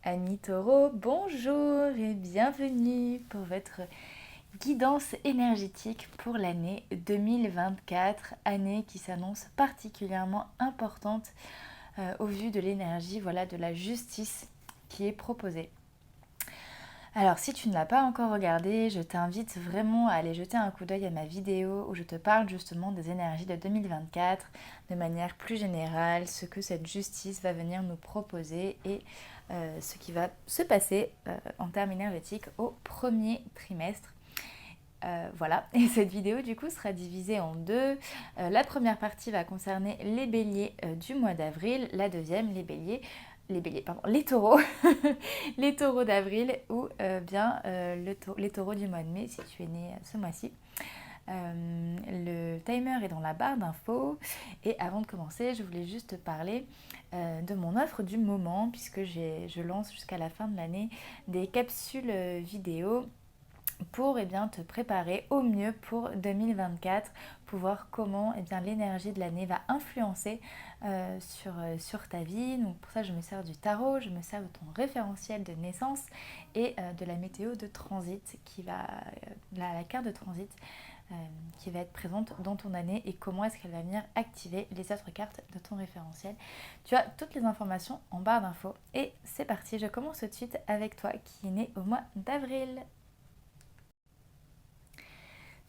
Amis Taureau, bonjour et bienvenue pour votre guidance énergétique pour l'année 2024, année qui s'annonce particulièrement importante au vu de l'énergie, voilà, de la justice qui est proposée. Alors si tu ne l'as pas encore regardé, je t'invite vraiment à aller jeter un coup d'œil à ma vidéo où je te parle justement des énergies de 2024 de manière plus générale, ce que cette justice va venir nous proposer et ce qui va se passer en termes énergétiques au premier trimestre. Voilà, et cette vidéo du coup sera divisée en deux. La première partie va concerner les béliers du mois d'avril, la deuxième les taureaux, les taureaux d'avril ou les taureaux du mois de mai si tu es né ce mois-ci. Le timer est dans la barre d'infos et avant de commencer je voulais juste te parler de mon offre du moment puisque je lance jusqu'à la fin de l'année des capsules vidéo pour te préparer au mieux pour 2024, pour voir comment l'énergie de l'année va influencer sur ta vie. Donc pour ça, je me sers du tarot, je me sers de ton référentiel de naissance et de la météo de transit, la carte de transit qui va être présente dans ton année et comment est-ce qu'elle va venir activer les autres cartes de ton référentiel. Tu as toutes les informations en barre d'infos et c'est parti, je commence tout de suite avec toi qui est né au mois d'avril.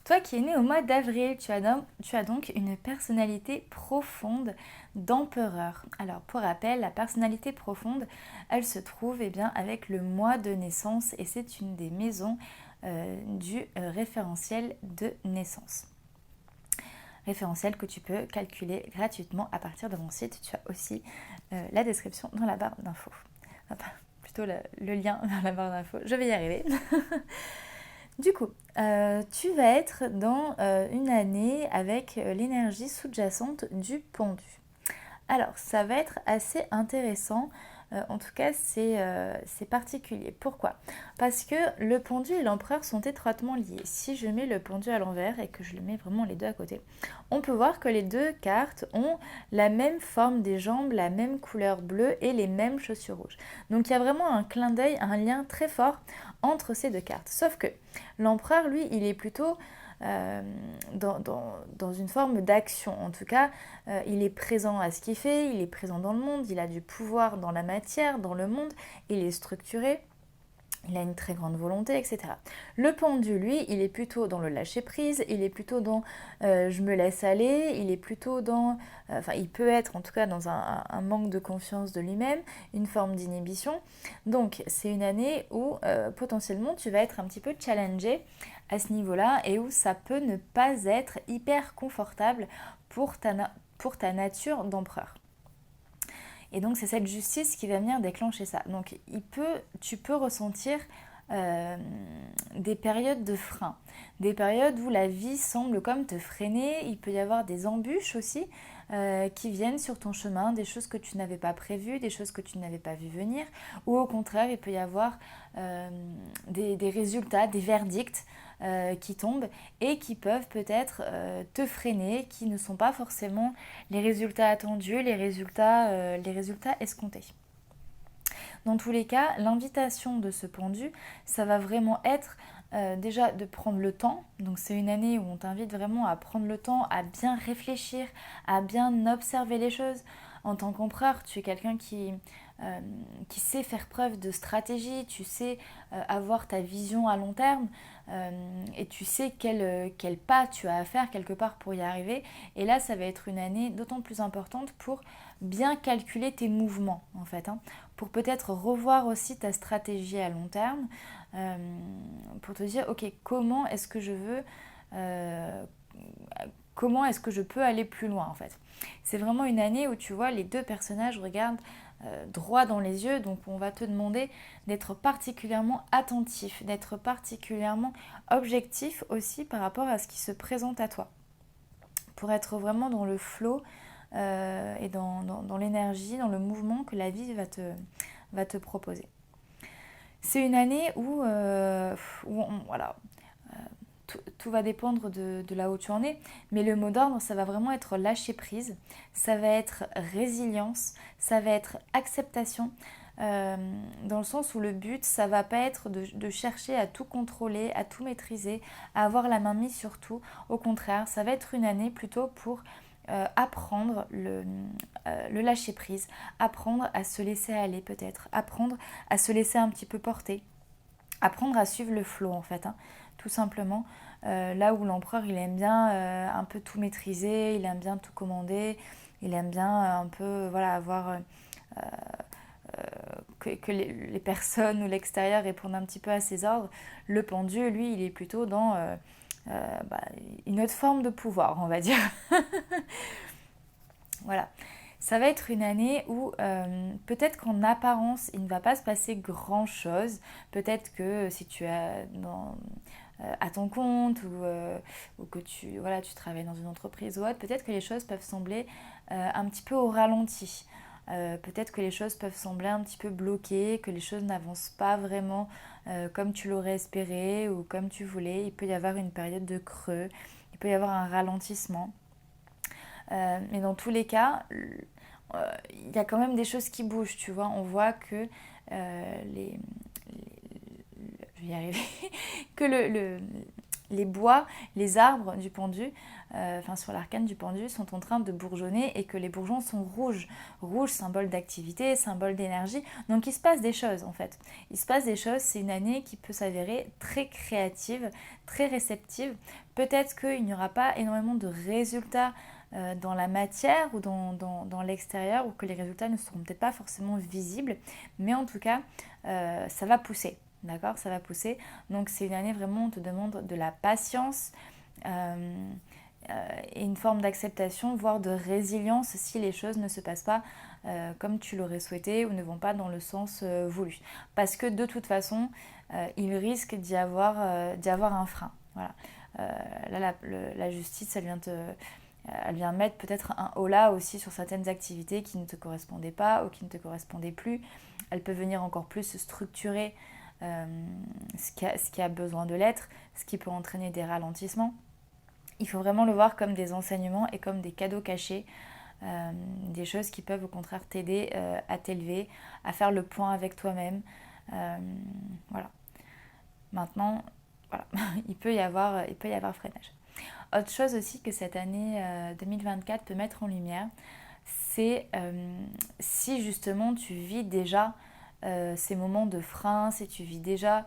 Toi qui es né au mois d'avril, tu as donc une personnalité profonde d'empereur. Alors pour rappel, la personnalité profonde, elle se trouve avec le mois de naissance et c'est une des maisons du référentiel de naissance. Référentiel que tu peux calculer gratuitement à partir de mon site. Tu as aussi la description dans la barre d'infos. Enfin, plutôt le lien dans la barre d'infos. Je vais y arriver. Du coup, tu vas être dans une année avec l'énergie sous-jacente du pendu. Alors, ça va être assez intéressant. En tout cas, c'est particulier. Pourquoi? Parce que le pendu et l'empereur sont étroitement liés. Si je mets le pendu à l'envers et que je le mets vraiment les deux à côté, on peut voir que les deux cartes ont la même forme des jambes, la même couleur bleue et les mêmes chaussures rouges. Donc il y a vraiment un clin d'œil, un lien très fort entre ces deux cartes. Sauf que l'empereur, lui, il est plutôt dans une forme d'action. En tout cas, il est présent à ce qu'il fait, il est présent dans le monde, il a du pouvoir dans la matière, dans le monde, il est structuré. Il a une très grande volonté, etc. Le pendu, lui, il est plutôt dans le lâcher-prise, il est plutôt dans je me laisse aller, il est plutôt dans... il peut être en tout cas dans un manque de confiance de lui-même, une forme d'inhibition. Donc, c'est une année où potentiellement tu vas être un petit peu challengé à ce niveau-là et où ça peut ne pas être hyper confortable pour ta nature d'empereur. Et donc c'est cette justice qui va venir déclencher ça. Donc tu peux ressentir des périodes de frein, des périodes où la vie semble comme te freiner. Il peut y avoir des embûches aussi qui viennent sur ton chemin, des choses que tu n'avais pas prévues, des choses que tu n'avais pas vues venir, ou au contraire il peut y avoir des résultats, des verdicts qui tombent et qui peuvent peut-être te freiner, qui ne sont pas forcément les résultats attendus, les résultats escomptés. Dans tous les cas, l'invitation de ce pendu, ça va vraiment être déjà de prendre le temps. Donc c'est une année où on t'invite vraiment à prendre le temps, à bien réfléchir, à bien observer les choses. En tant qu'empereur, tu es quelqu'un qui sait faire preuve de stratégie, tu sais avoir ta vision à long terme et tu sais quel pas tu as à faire quelque part pour y arriver. Et là, ça va être une année d'autant plus importante pour bien calculer tes mouvements en fait, pour peut-être revoir aussi ta stratégie à long terme, pour te dire ok, comment est-ce que je veux comment est-ce que je peux aller plus loin en fait. C'est vraiment une année où tu vois les deux personnages regardent droit dans les yeux, donc on va te demander d'être particulièrement attentif, d'être particulièrement objectif aussi par rapport à ce qui se présente à toi, pour être vraiment dans le flow et dans l'énergie, dans le mouvement que la vie va te proposer. C'est une année voilà, tout va dépendre de là où tu en es, mais le mot d'ordre, ça va vraiment être lâcher prise, ça va être résilience, ça va être acceptation, dans le sens où le but, ça va pas être de chercher à tout contrôler, à tout maîtriser, à avoir la main mise sur tout. Au contraire, ça va être une année plutôt pour apprendre le lâcher prise, apprendre à se laisser aller peut-être, apprendre à se laisser un petit peu porter, apprendre à suivre le flow en fait, hein, tout simplement. Là où l'empereur il aime bien un peu tout maîtriser, il aime bien tout commander, il aime bien un peu voilà, avoir que les personnes ou l'extérieur répondent un petit peu à ses ordres. Le pendu, lui, il est plutôt dans une autre forme de pouvoir, on va dire. Voilà. Ça va être une année où peut-être qu'en apparence, il ne va pas se passer grand-chose. Peut-être que si tu es à ton compte ou que tu travailles dans une entreprise ou autre, peut-être que les choses peuvent sembler un petit peu au ralenti. Peut-être que les choses peuvent sembler un petit peu bloquées, que les choses n'avancent pas vraiment comme tu l'aurais espéré ou comme tu voulais. Il peut y avoir une période de creux, il peut y avoir un ralentissement. Mais dans tous les cas, il y a quand même des choses qui bougent, tu vois. On voit que je vais y arriver, que les bois, les arbres du pendu, sur l'arcane du pendu, sont en train de bourgeonner et que les bourgeons sont rouges. Rouge, symbole d'activité, symbole d'énergie. Donc il se passe des choses en fait. Il se passe des choses, c'est une année qui peut s'avérer très créative, très réceptive. Peut-être qu'il n'y aura pas énormément de résultats dans la matière ou dans l'extérieur, ou que les résultats ne seront peut-être pas forcément visibles, mais en tout cas, ça va pousser. D'accord, ça va pousser. Donc c'est une année vraiment, on te demande de la patience et une forme d'acceptation, voire de résilience si les choses ne se passent pas comme tu l'aurais souhaité ou ne vont pas dans le sens voulu. Parce que de toute façon, il risque d'y avoir un frein. Voilà. Là, la justice, elle vient mettre peut-être un holà aussi sur certaines activités qui ne te correspondaient pas ou qui ne te correspondaient plus. Elle peut venir encore plus structurer ce qui a besoin de l'être, ce qui peut entraîner des ralentissements. Il faut vraiment le voir comme des enseignements et comme des cadeaux cachés, des choses qui peuvent au contraire t'aider à t'élever, à faire le point avec toi-même. Voilà. Maintenant, voilà, il peut y avoir freinage. Autre chose aussi que cette année 2024 peut mettre en lumière, c'est si justement tu vis déjà ces moments de frein, si tu vis déjà,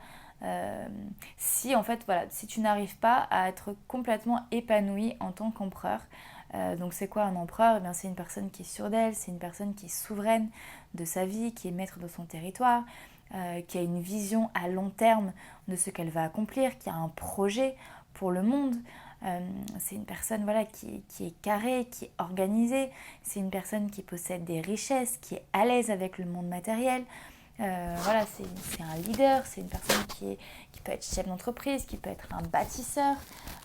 si en fait voilà, si tu n'arrives pas à être complètement épanoui en tant qu'empereur. Donc c'est quoi un empereur? Eh bien, c'est une personne qui est sûre d'elle, c'est une personne qui est souveraine de sa vie, qui est maître de son territoire, qui a une vision à long terme de ce qu'elle va accomplir, qui a un projet pour le monde. C'est une personne voilà, qui est carrée, qui est organisée, c'est une personne qui possède des richesses, qui est à l'aise avec le monde matériel. Voilà, c'est un leader, c'est une personne qui peut être chef d'entreprise, qui peut être un bâtisseur.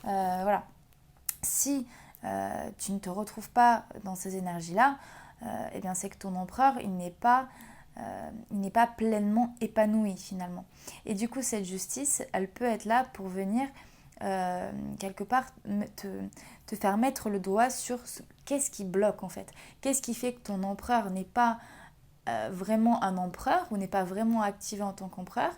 Voilà. Si tu ne te retrouves pas dans ces énergies-là, eh bien c'est que ton empereur, il n'est pas pleinement épanoui finalement. Et du coup, cette justice, elle peut être là pour venir quelque part te faire mettre le doigt sur qu'est-ce qui bloque en fait. Qu'est-ce qui fait que ton empereur n'est pas vraiment un empereur ou n'est pas vraiment activé en tant qu'empereur.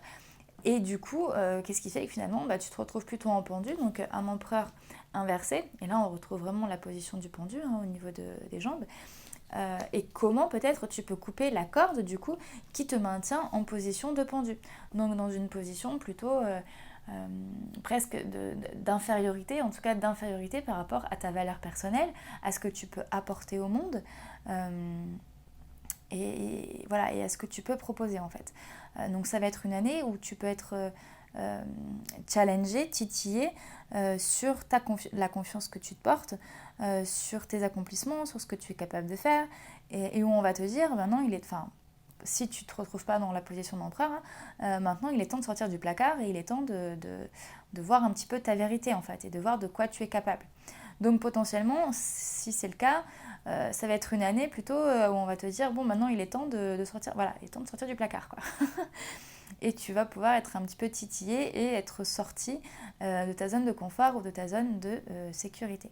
Et du coup, qu'est-ce qui fait que finalement, tu te retrouves plutôt en pendu, donc un empereur inversé. Et là, on retrouve vraiment la position du pendu au niveau des jambes. Et comment peut-être tu peux couper la corde du coup qui te maintient en position de pendu. Donc dans une position plutôt presque d'infériorité, en tout cas d'infériorité par rapport à ta valeur personnelle, à ce que tu peux apporter au monde. Et voilà, et à ce que tu peux proposer en fait. Donc ça va être une année où tu peux être challengé, titillé sur la confiance que tu te portes, sur tes accomplissements, sur ce que tu es capable de faire, et où on va te dire, maintenant si tu ne te retrouves pas dans la position d'empereur, maintenant il est temps de sortir du placard et il est temps de voir un petit peu ta vérité en fait, et de voir de quoi tu es capable. Donc potentiellement, si c'est le cas, ça va être une année plutôt où on va te dire bon maintenant il est temps de sortir, voilà, il est temps de sortir du placard quoi. Et tu vas pouvoir être un petit peu titillé et être sorti de ta zone de confort ou de ta zone de sécurité.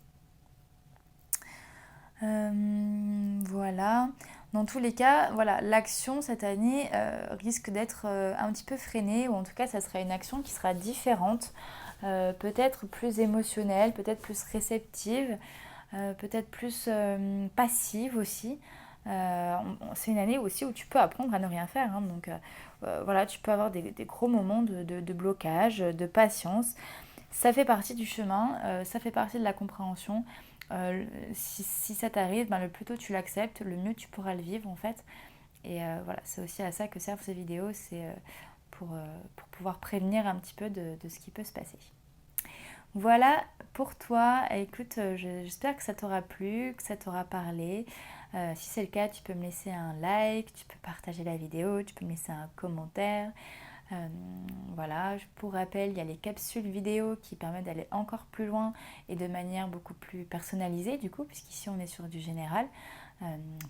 Voilà. Dans tous les cas, voilà, l'action cette année risque d'être un petit peu freinée, ou en tout cas ça sera une action qui sera différente, peut-être plus émotionnelle, peut-être plus réceptive, peut-être plus passive aussi. C'est une année aussi où tu peux apprendre à ne rien faire, hein, donc voilà, tu peux avoir des gros moments de blocage, de patience. Ça fait partie du chemin, ça fait partie de la compréhension. Si ça t'arrive, ben, le plus tôt tu l'acceptes, le mieux tu pourras le vivre en fait. Et voilà, c'est aussi à ça que servent ces vidéos, c'est pour pouvoir prévenir un petit peu de ce qui peut se passer. Voilà pour toi. Écoute, j'espère que ça t'aura plu, que ça t'aura parlé. Si c'est le cas, tu peux me laisser un like, tu peux partager la vidéo, tu peux me laisser un commentaire. Euh, voilà, pour rappel, il y a les capsules vidéo qui permettent d'aller encore plus loin et de manière beaucoup plus personnalisée du coup, puisqu'ici on est sur du général,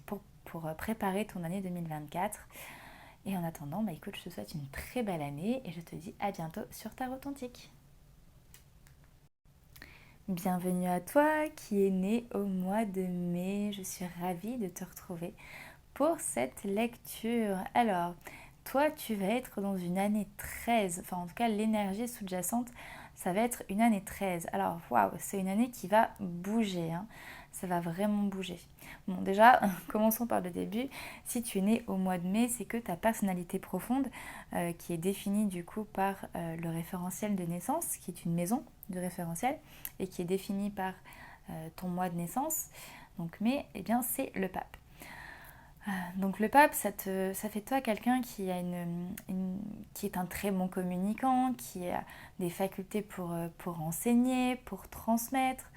pour préparer ton année 2024. Et en attendant, bah écoute, je te souhaite une très belle année et je te dis à bientôt sur Tarot Authentique. Bienvenue à toi qui est né au mois de mai. Je suis ravie de te retrouver pour cette lecture. Alors, toi, tu vas être dans une année 13, enfin en tout cas l'énergie sous-jacente, ça va être une année 13. Alors, waouh, c'est une année qui va bouger, hein. Ça va vraiment bouger. Bon, déjà, commençons par le début. Si tu es né au mois de mai, c'est que ta personnalité profonde, qui est définie du coup par le référentiel de naissance, qui est une maison de référentiel, et qui est définie par ton mois de naissance, donc mai, eh bien c'est le pape. Donc le pape, ça fait de toi quelqu'un qui qui est un très bon communicant, qui a des facultés pour enseigner, pour transmettre.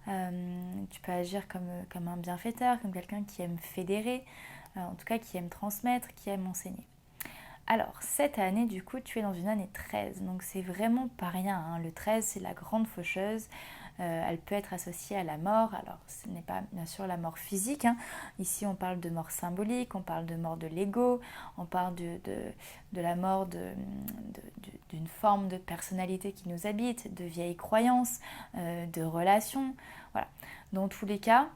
Tu peux agir comme un bienfaiteur, comme quelqu'un qui aime fédérer, en tout cas qui aime transmettre, qui aime enseigner. Alors, cette année, du coup, tu es dans une année 13, donc c'est vraiment pas rien, hein. Le 13, c'est la grande faucheuse. Elle peut être associée à la mort. Alors, ce n'est pas bien sûr la mort physique, hein. Ici, on parle de mort symbolique, on parle de mort de l'ego, on parle de la mort d'une forme de personnalité qui nous habite, de vieilles croyances, de relations. Voilà. Dans tous les cas,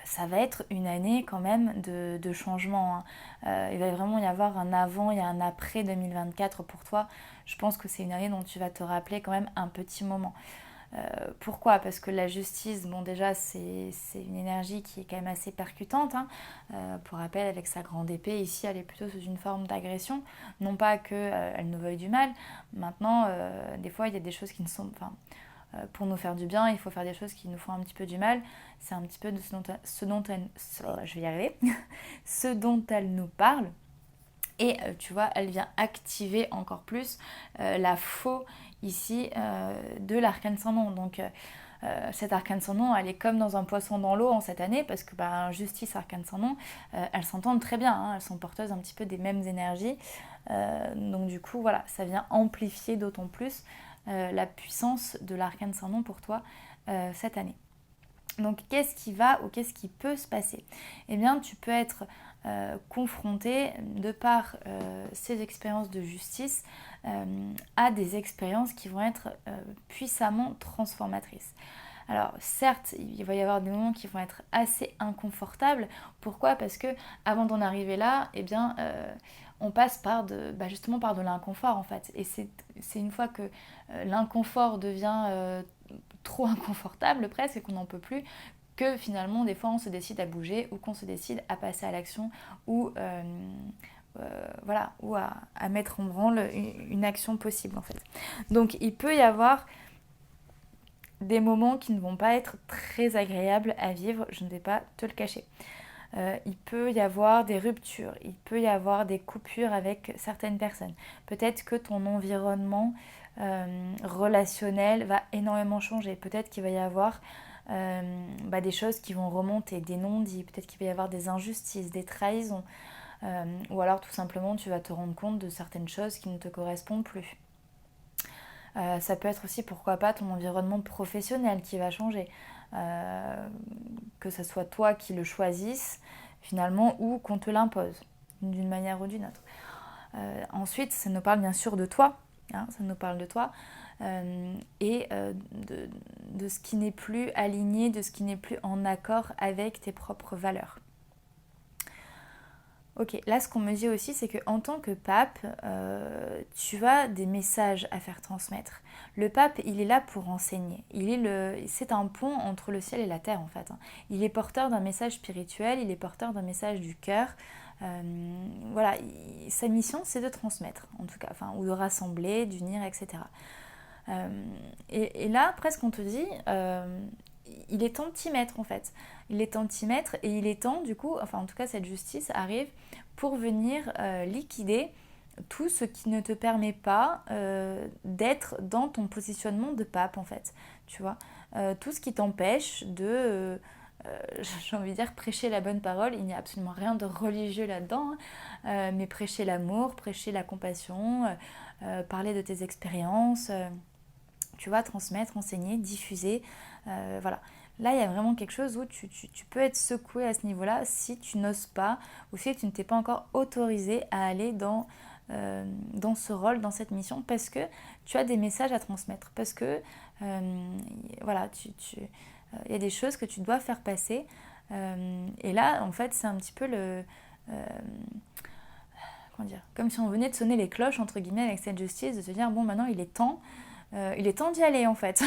ça va être une année quand même de changement, hein. Il va vraiment y avoir un avant et un après 2024 pour toi. Je pense que c'est une année dont tu vas te rappeler quand même un petit moment. Pourquoi? Parce que la justice, bon déjà c'est une énergie qui est quand même assez percutante, hein. Pour rappel, avec sa grande épée, ici elle est plutôt sous une forme d'agression. Non pas qu'elle nous veuille du mal, maintenant des fois il y a des choses qui ne sont... Enfin, pour nous faire du bien, il faut faire des choses qui nous font un petit peu du mal. C'est un petit peu de ce dont elle, je vais y arriver, ce dont elle nous parle. Et tu vois, elle vient activer encore plus la faux ici de l'arcane sans nom. Donc cette arcane sans nom, elle est comme dans un poisson dans l'eau en cette année, parce que justice, arcane sans nom, elles s'entendent très bien, hein. Elles sont porteuses un petit peu des mêmes énergies. Donc du coup, voilà, ça vient amplifier d'autant plus la puissance de l'arcane sans nom pour toi cette année. Donc qu'est-ce qui va ou qu'est-ce qui peut se passer? Eh bien, tu peux être confronté, de par ces expériences de justice, à des expériences qui vont être puissamment transformatrices. Alors certes, il va y avoir des moments qui vont être assez inconfortables. Pourquoi? Parce que avant d'en arriver là, eh bien, on passe justement par de l'inconfort en fait. Et c'est une fois que l'inconfort devient trop inconfortable presque et qu'on n'en peut plus, que finalement des fois on se décide à bouger ou qu'on se décide à passer à l'action ou voilà, ou à mettre en branle une action possible en fait. Donc il peut y avoir des moments qui ne vont pas être très agréables à vivre, je ne vais pas te le cacher. Il peut y avoir des ruptures, il peut y avoir des coupures avec certaines personnes. Peut-être que ton environnement relationnel va énormément changer. Peut-être qu'il va y avoir des choses qui vont remonter, des non-dits. Peut-être qu'il va y avoir des injustices, des trahisons. Ou alors tout simplement tu vas te rendre compte de certaines choses qui ne te correspondent plus. Ça peut être aussi, pourquoi pas, ton environnement professionnel qui va changer. Que ce soit toi qui le choisisses finalement ou qu'on te l'impose d'une manière ou d'une autre. Ensuite, ça nous parle bien sûr de toi, hein, ça nous parle de toi et de ce qui n'est plus aligné, de ce qui n'est plus en accord avec tes propres valeurs. Ok, là ce qu'on me dit aussi, c'est qu'en tant que pape, tu as des messages à faire transmettre. Le pape, il est là pour enseigner. C'est un pont entre le ciel et la terre en fait, hein. Il est porteur d'un message spirituel, il est porteur d'un message du cœur. Voilà, sa mission c'est de transmettre en tout cas, enfin, ou de rassembler, d'unir, etc. Et là, presque on te dit, il est temps de t'y mettre en fait. Il est temps de t'y mettre et il est temps du coup, enfin en tout cas cette justice arrive pour venir liquider tout ce qui ne te permet pas d'être dans ton positionnement de pape en fait. Tu vois, tout ce qui t'empêche de, j'ai envie de dire, prêcher la bonne parole. Il n'y a absolument rien de religieux là-dedans, hein. Mais prêcher l'amour, prêcher la compassion, parler de tes expériences. Tu vas transmettre, enseigner, diffuser. Voilà. Là, il y a vraiment quelque chose où tu peux être secoué à ce niveau-là si tu n'oses pas ou si tu ne t'es pas encore autorisé à aller dans ce rôle, dans cette mission, parce que tu as des messages à transmettre, parce que voilà, y a des choses que tu dois faire passer. Et là, en fait, c'est un petit peu comment dire, comme si on venait de sonner les cloches, entre guillemets, avec cette justice, de se dire, bon, maintenant, il est temps d'y aller en fait.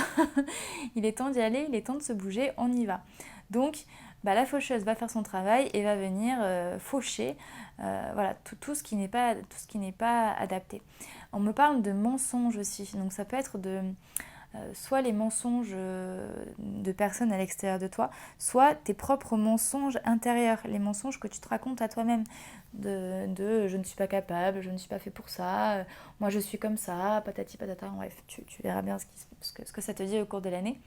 Il est temps d'y aller, il est temps de se bouger, on y va. Donc bah, la faucheuse va faire son travail et va venir faucher voilà, tout ce qui n'est pas adapté. On me parle de mensonges aussi, donc ça peut être soit les mensonges de personnes à l'extérieur de toi, soit tes propres mensonges intérieurs, les mensonges que tu te racontes à toi-même, de je ne suis pas capable, je ne suis pas fait pour ça, moi je suis comme ça, patati patata, bref, tu verras bien ce que ça te dit au cours de l'année.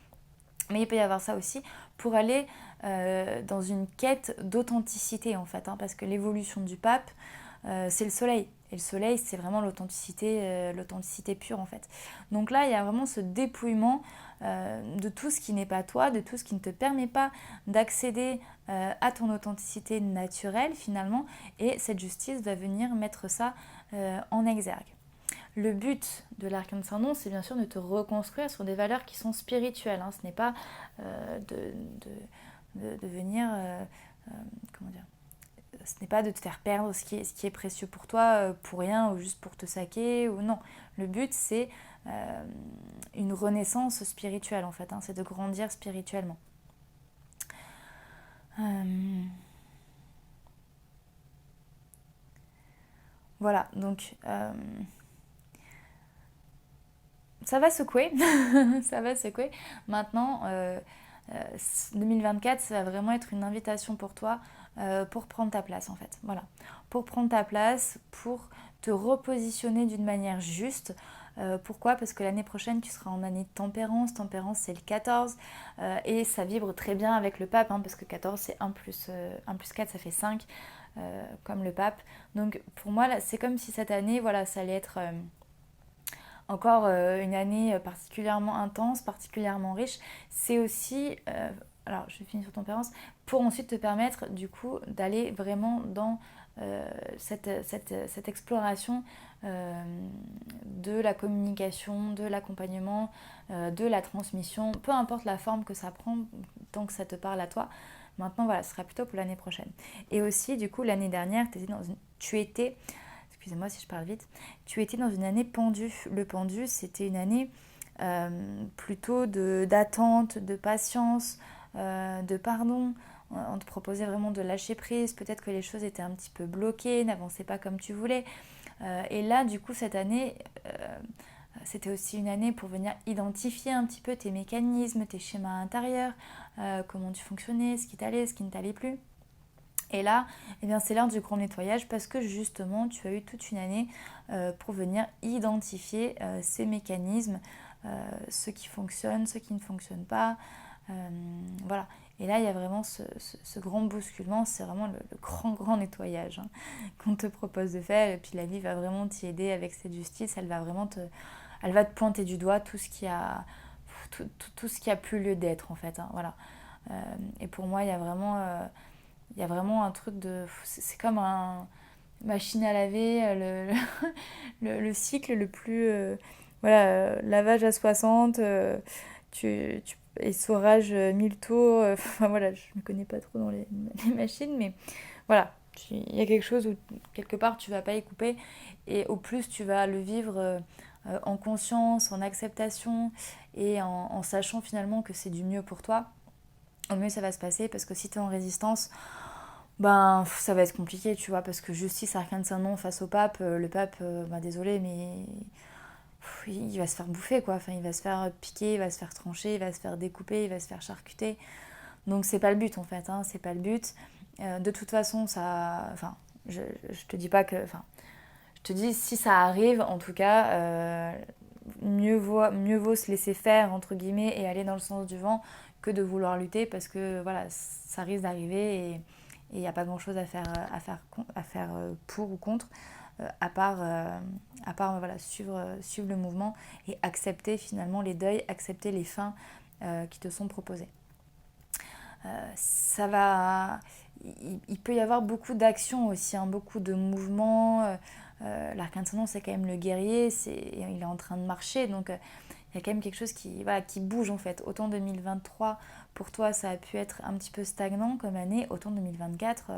Mais il peut y avoir ça aussi pour aller dans une quête d'authenticité en fait, hein, parce que l'évolution du pape, c'est le soleil. Et le soleil, c'est vraiment l'authenticité pure en fait. Donc là, il y a vraiment ce dépouillement de tout ce qui n'est pas toi, de tout ce qui ne te permet pas d'accéder à ton authenticité naturelle finalement. Et cette justice va venir mettre ça en exergue. Le but de l'arcane sans nom, c'est bien sûr de te reconstruire sur des valeurs qui sont spirituelles, hein. Ce n'est pas de venir, comment dire, ce n'est pas de te faire perdre ce qui est précieux pour toi pour rien ou juste pour te saquer ou non. Le but c'est une renaissance spirituelle en fait, hein. C'est de grandir spirituellement. Voilà, donc ça va secouer, ça va secouer. Maintenant, 2024, ça va vraiment être une invitation pour toi pour prendre ta place en fait. Voilà, pour prendre ta place, pour te repositionner d'une manière juste. Pourquoi? Parce que l'année prochaine, tu seras en année de tempérance. Tempérance, c'est le 14. Et ça vibre très bien avec le pape, hein, parce que 14, c'est 1 plus 4, ça fait 5, comme le pape. Donc pour moi, là, c'est comme si cette année, voilà, ça allait être encore une année particulièrement intense, particulièrement riche. C'est aussi, alors je finis sur tempérance, pour ensuite te permettre du coup d'aller vraiment dans cette exploration de la communication, de l'accompagnement, de la transmission, peu importe la forme que ça prend, tant que ça te parle à toi. Maintenant, voilà, ce sera plutôt pour l'année prochaine. Et aussi, du coup, l'année dernière, tu étais, excusez-moi si je parle vite, tu étais dans une année pendue. Le pendu, c'était une année plutôt d'attente, de patience, de pardon. On te proposait vraiment de lâcher prise. Peut-être que les choses étaient un petit peu bloquées, n'avançaient pas comme tu voulais. Et là, du coup, cette année, c'était aussi une année pour venir identifier un petit peu tes mécanismes, tes schémas intérieurs, comment tu fonctionnais, ce qui t'allait, ce qui ne t'allait plus. Et là, eh bien, c'est l'heure du grand nettoyage parce que justement, tu as eu toute une année pour venir identifier ces mécanismes, ceux qui fonctionnent, ceux qui ne fonctionnent pas. Voilà. Et là, il y a vraiment ce grand bousculement, c'est vraiment le grand nettoyage, hein, qu'on te propose de faire. Et puis la vie va vraiment t'y aider avec cette justice. Elle va te pointer du doigt tout ce qui a plus lieu d'être en fait, hein, voilà. Et pour moi, il y a vraiment un truc de... C'est comme une machine à laver, le cycle le plus... voilà, lavage à 60, essorage 1000 tours. Enfin voilà, je ne me connais pas trop dans les machines, mais voilà. Il y a quelque chose où quelque part tu vas pas y couper et au plus tu vas le vivre en conscience, en acceptation et en sachant finalement que c'est du mieux pour toi, au mieux ça va se passer parce que si tu es en résistance, ben ça va être compliqué, tu vois, parce que justice arcane saint nom face au pape, le pape, désolé, mais il va se faire bouffer quoi, enfin il va se faire piquer, il va se faire trancher, il va se faire découper, il va se faire charcuter. Donc c'est pas le but en fait, hein, c'est pas le but. De toute façon, ça. Enfin, je te dis pas que. Enfin, je te dis si ça arrive, en tout cas, mieux vaut se laisser faire, entre guillemets, et aller dans le sens du vent que de vouloir lutter parce que voilà, ça risque d'arriver et il n'y a pas grand chose à faire pour ou contre, à part voilà, suivre le mouvement et accepter finalement les deuils, accepter les fins qui te sont proposées. Ça va, il peut y avoir beaucoup d'actions aussi, hein, beaucoup de mouvements. L'arcane ascendant, c'est quand même le guerrier, il est en train de marcher, donc il y a quand même quelque chose qui bouge en fait. Autant 2023, pour toi, ça a pu être un petit peu stagnant comme année, autant 2024,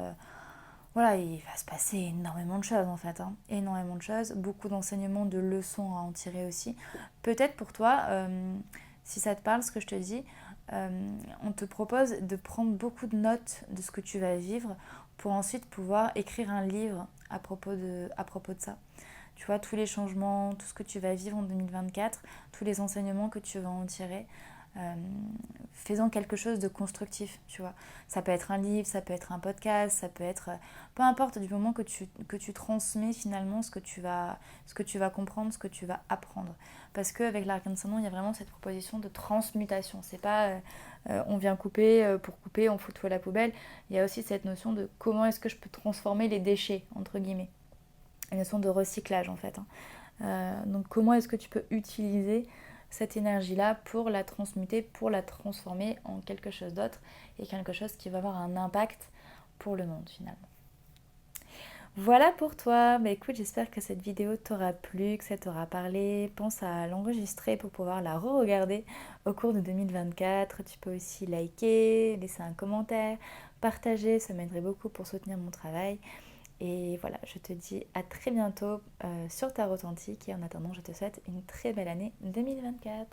voilà, il va se passer énormément de choses en fait, hein. Énormément de choses, beaucoup d'enseignements, de leçons à en tirer aussi. Peut-être pour toi, si ça te parle ce que je te dis, on te propose de prendre beaucoup de notes de ce que tu vas vivre pour ensuite pouvoir écrire un livre à propos de ça. Tu vois, tous les changements, tout ce que tu vas vivre en 2024, tous les enseignements que tu vas en tirer, faisant quelque chose de constructif, tu vois. Ça peut être un livre, ça peut être un podcast, ça peut être... peu importe, du moment que tu transmets finalement ce que tu vas comprendre, ce que tu vas apprendre. Parce qu'avec l'arcane ascendant, il y a vraiment cette proposition de transmutation. C'est pas on vient couper pour couper, on fout tout à la poubelle. Il y a aussi cette notion de comment est-ce que je peux transformer les déchets, entre guillemets. Une notion de recyclage en fait, hein. Donc comment est-ce que tu peux utiliser cette énergie-là pour la transmuter, pour la transformer en quelque chose d'autre et quelque chose qui va avoir un impact pour le monde finalement. Voilà pour toi. Bah écoute, j'espère que cette vidéo t'aura plu, que ça t'aura parlé. Pense à l'enregistrer pour pouvoir la re-regarder au cours de 2024. Tu peux aussi liker, laisser un commentaire, partager, ça m'aiderait beaucoup pour soutenir mon travail. Et voilà, je te dis à très bientôt sur Tarot Authentique et en attendant, je te souhaite une très belle année 2024.